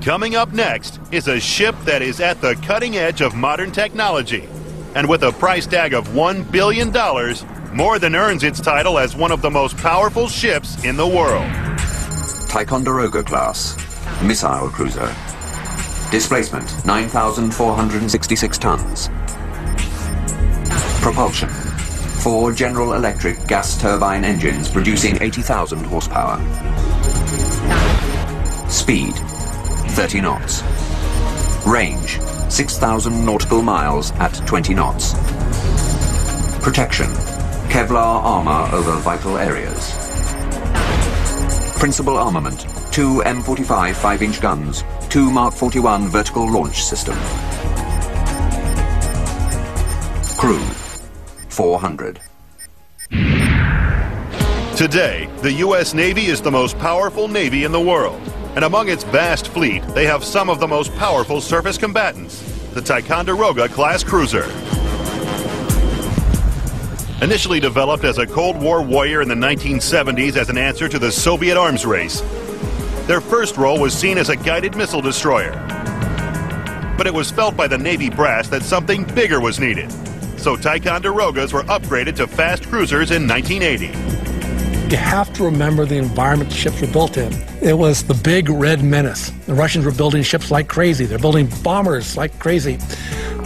Coming up next is a ship that is at the cutting edge of modern technology. And with a price tag of $1 billion, more than earns its title as one of the most powerful ships in the world. Ticonderoga class, missile cruiser. Displacement 9,466 tons. Propulsion 4 General Electric gas turbine engines producing 80,000 horsepower. Speed 30 knots. Range 6,000 nautical miles at 20 knots. Protection Kevlar armor over vital areas. Principal armament 2 M45 5-inch guns, 2 Mark 41 vertical launch system. Crew 400. Today, the U.S. Navy is the most powerful Navy in the world. And among its vast fleet, they have some of the most powerful surface combatants, the Ticonderoga class cruiser. Initially developed as a Cold War warrior in the 1970s as an answer to the Soviet arms race, their first role was seen as a guided missile destroyer. But it was felt by the Navy brass that something bigger was needed. So Ticonderogas were upgraded to fast cruisers in 1980. You have to remember the environment the ships were built in. It was the big red menace. The Russians were building ships like crazy. They're building bombers like crazy.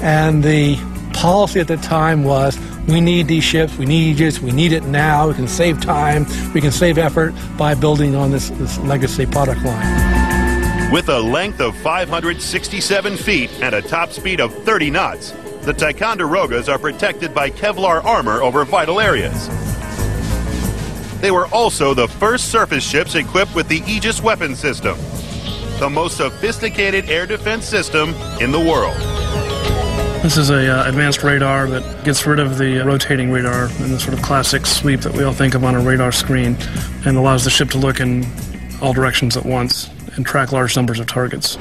And the policy at the time was, we need these ships, we need it now, we can save time, we can save effort by building on this legacy product line. With a length of 567 feet and a top speed of 30 knots, the Ticonderogas are protected by Kevlar armor over vital areas. They were also the first surface ships equipped with the Aegis weapon system, the most sophisticated air defense system in the world. This is an advanced radar that gets rid of the rotating radar and the sort of classic sweep that we all think of on a radar screen, and allows the ship to look in all directions at once and track large numbers of targets.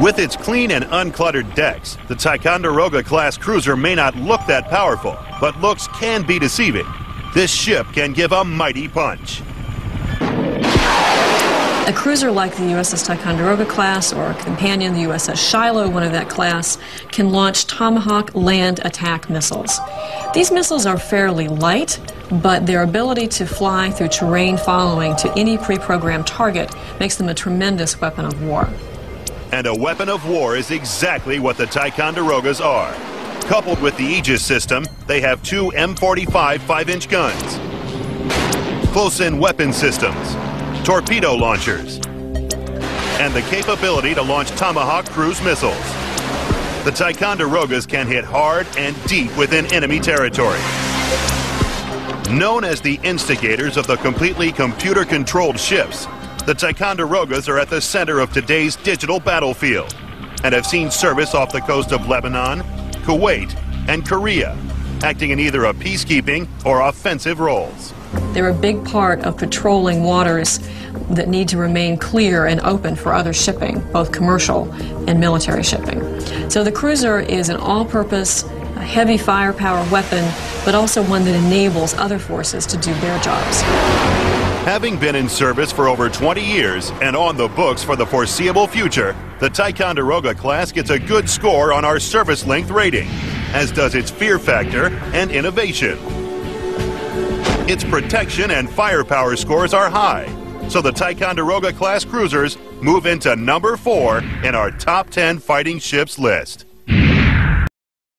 With its clean and uncluttered decks, the Ticonderoga class cruiser may not look that powerful, but looks can be deceiving. This ship can give a mighty punch. A cruiser like the USS Ticonderoga class or a companion, the USS Shiloh, one of that class, can launch Tomahawk land attack missiles. These missiles are fairly light, but their ability to fly through terrain following to any pre-programmed target makes them a tremendous weapon of war. And a weapon of war is exactly what the Ticonderogas are. Coupled with the Aegis system, they have 2 M45 5-inch guns, close-in weapon systems, torpedo launchers, and the capability to launch Tomahawk cruise missiles. The Ticonderogas can hit hard and deep within enemy territory. Known as the instigators of the completely computer-controlled ships, the Ticonderogas are at the center of today's digital battlefield and have seen service off the coast of Lebanon, Kuwait, and Korea, acting in either a peacekeeping or offensive roles. They're a big part of patrolling waters that need to remain clear and open for other shipping, both commercial and military shipping. So the cruiser is an all-purpose, heavy firepower weapon, but also one that enables other forces to do their jobs. Having been in service for over 20 years and on the books for the foreseeable future, the Ticonderoga class gets a good score on our service length rating, as does its fear factor and innovation. Its protection and firepower scores are high, so the Ticonderoga class cruisers move into number 4 in our top 10 fighting ships list.